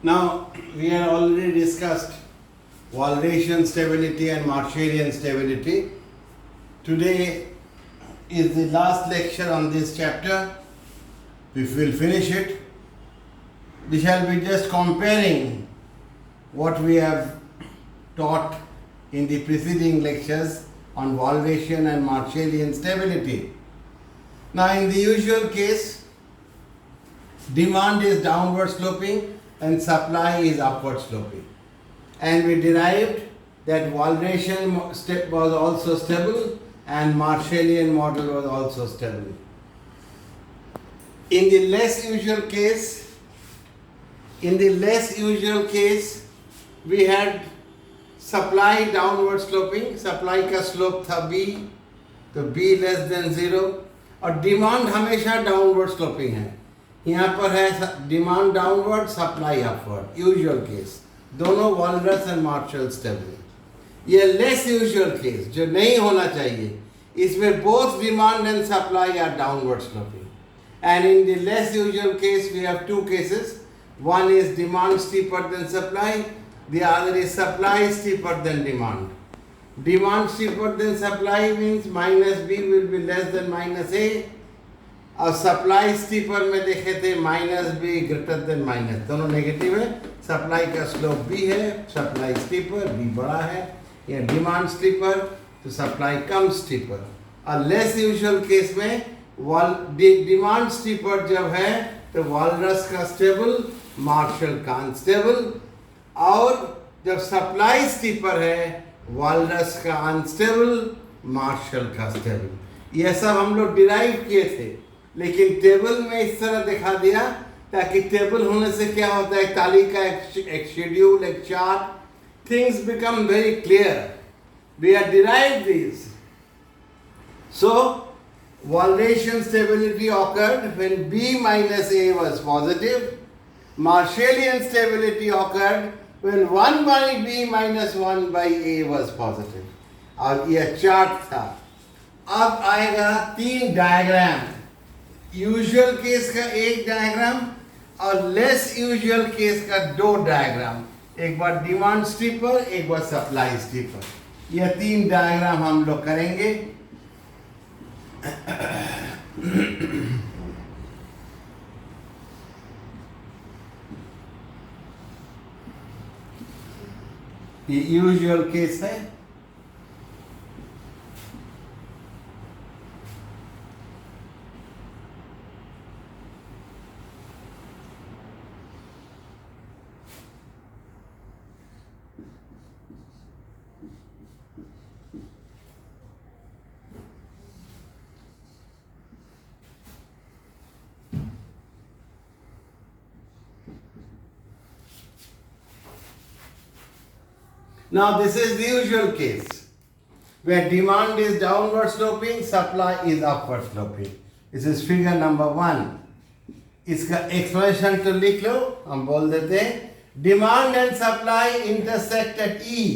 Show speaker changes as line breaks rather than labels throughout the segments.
Now, we had already discussed Walrasian stability and Marshallian stability. Today is the last lecture on this chapter. We will finish it. We shall be just comparing what we have taught in the preceding lectures on Walrasian and Marshallian stability. Now, in the usual case, demand is downward sloping and supply is upward sloping. And we derived that Walrasian was also stable and Marshallian model was also stable. In the less usual case, we had supply downward sloping, supply का slope था B, तो B less than 0, और demand हमेशा downward sloping है. यहाँ पर है demand downward, supply upward. Usual case दोनों वॉलरस एंड मार्शल स्टेबल. ये लेस यूजुअल केस जो नहीं होना चाहिए, इसमें both demand and supply are downward sloping. And in the less usual case we have two cases. One is demand steeper than supply, the other is supply steeper than demand. Demand steeper than supply means minus B will be less than minus A. और supply steeper में देखे थे minus be greater than minus, दोनों negative है. Supply का slope B है, supply steeper B बड़ा है. या डिमांड स्टीपर तो सप्लाई कम स्टीपर. और लेस यूजुअल केस में डिमांड स्टीपर जब है तो वॉलरस का स्टेबल, मार्शल का अनस्टेबल. और जब सप्लाई स्टीपर है वॉलरस का अनस्टेबल, मार्शल का स्टेबल. यह सब हम लोग डिराइव किए थे, लेकिन टेबल में इस तरह दिखा दिया ताकि टेबल होने से क्या होता है, एक तालिका, एक शेड्यूल, एक chart, things become very clear. We are derive this. So Walrasian stability occurred when B minus A was positive. Marshallian stability occurred when 1 by B minus 1 by A was positive. और यह chart था. अब आएगा 3 diagram. Usual case का एक diagram और less usual case का 2 diagram. एक बार डिमांड स्टीपर, एक बार सप्लाई स्टीपर. यह 3 डायग्राम हम लोग करेंगे. ये यूजुअल केस है. Now this is the usual case where demand is downward sloping, supply is upward sloping. This is figure number 1. इसका एक्सप्रेशन तो लिख लो. हम बोल देते हैं demand and supply intersect at E,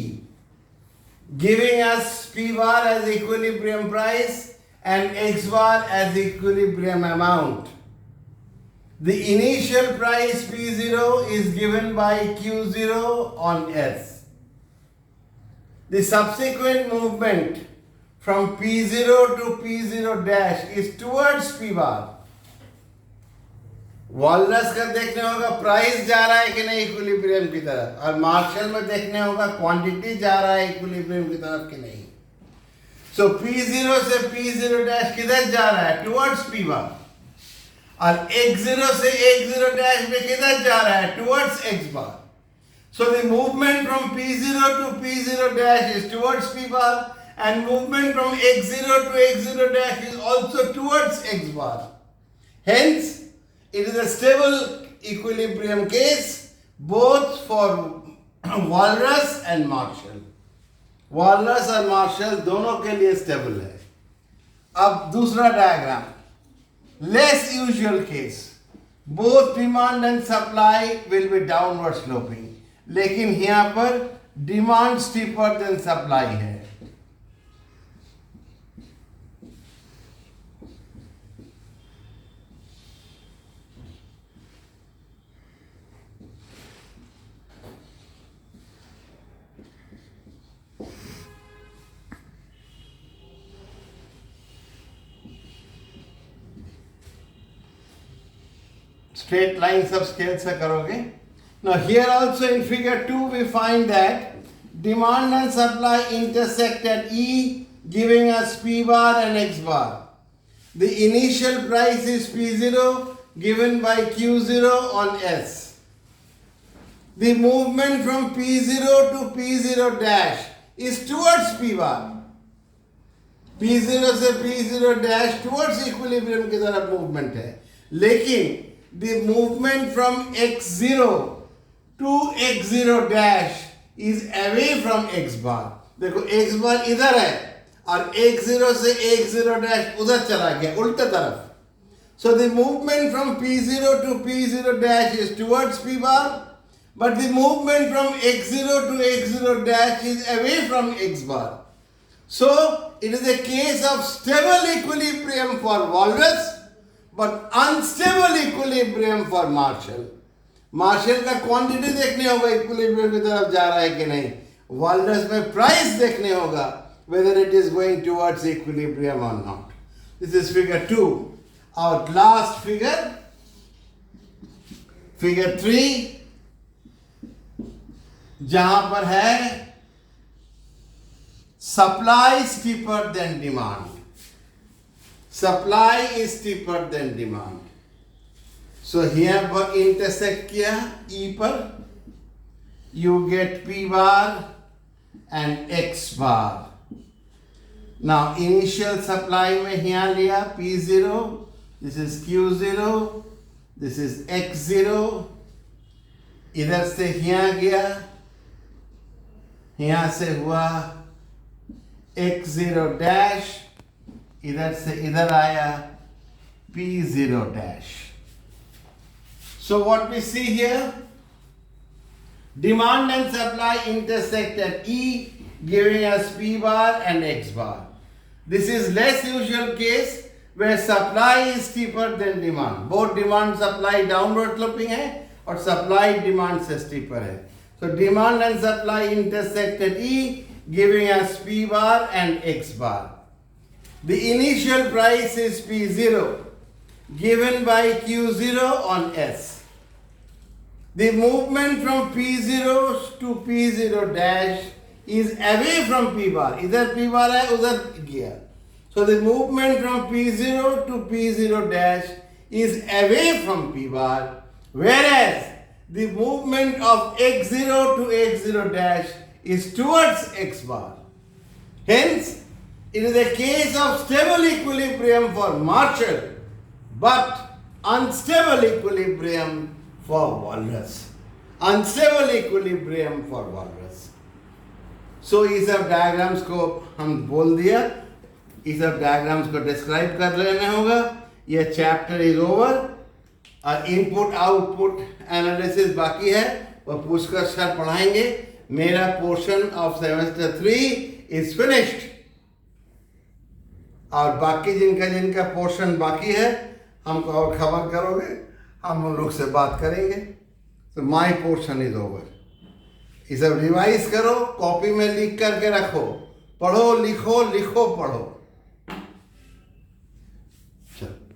giving us P bar as equilibrium price and X bar as equilibrium amount. The initial price P0 is given by Q0 on S. The subsequent movement from P0 to P0 dash is towards P bar. Walrus का देखने होगा price जा रहा है कि नहीं equilibrium की तरफ, और मार्शल में देखने होगा क्वांटिटी जा रहा है इक्विलिब्रियम की तरफ कि नहीं. सो P0 से P0 डैश किधर जा रहा है, टुवर्ड्स P bar. और X0 से X0 डैश में किधर जा रहा है, towards X bar. So the movement from P0 to P0 dash is towards P bar, and movement from X0 to X0 dash is also towards X bar. Hence, it is a stable equilibrium case both for Walrus and Marshall. Walrus और Marshall दोनों के लिए stable है. अब दूसरा diagram, less usual case, both demand and supply will be downward sloping. लेकिन यहाँ पर डिमांड स्टीपर देन सप्लाई है. स्ट्रेट लाइन सब स्केल से करोगे. Now here also in figure 2 we find that demand and supply intersect at E, giving us P bar and X bar. The initial price is P0 given by Q0 on S. The movement from P0 to P0 dash is towards P bar. P0 से P0 dash towards equilibrium की तरफ movement है. लेकिन the movement from X0 to X0 dash is away from X bar. देखो X bar इधर है और X0 से X0 dash उधर चला गया उल्टे तरफ. So the movement from P0 to P0 dash is towards P bar, but the movement from X0 to X0 dash is away from X bar. So it is a case of stable equilibrium for walrus, but unstable equilibrium for Marshall. Marshall का quantity देखने होगा equilibrium की तरफ जा रहा है कि नहीं. walrus में प्राइस देखने होगा whether it is going towards equilibrium or not. This is figure 2. Our last figure, figure 3, जहां पर है supply steeper than demand. Supply is steeper than demand. So here पर intersect किया E पर, you get P bar and X bar. Now initial supply में यहाँ लिया P0, this is Q0, this is X0, इधर से यहाँ गया, यहाँ से हुआ X0 dash, इधर से इधर आया P0 dash. So what we see here, demand and supply intersect at E, giving us P bar and X bar. This is less usual case where supply is steeper than demand. Both demand supply downward sloping है और supply demand से steeper है. So demand and supply intersect at E, giving us P bar and X bar. The initial price is P0 given by Q0 on S. The movement from P0 to P0 dash is away from P bar. इधर P bar है उधर गया. So the movement from P0 to P0 dash is away from P bar, whereas the movement of X0 to X0 dash is towards X bar. Hence, it is a case of stable equilibrium for Marshall, but unstable equilibrium for walrus. Unstable equilibrium for walrus. So ये सब diagrams को हम बोल दिया, ये सब diagrams को describe कर लेना होगा. ये चैप्टर इज ओवर और इनपुट आउटपुट एनालिसिस बाकी है, वो पुष्कर सर पढ़ाएंगे. मेरा portion of semester 3 is finished और बाकी जिनका पोर्शन बाकी है हमको और खबर करोगे, हम उन लोग से बात करेंगे. तो माय पोर्शन इज ओवर. ये सब रिवाइज करो, कॉपी में लिख करके रखो, पढ़ो लिखो लिखो पढ़ो.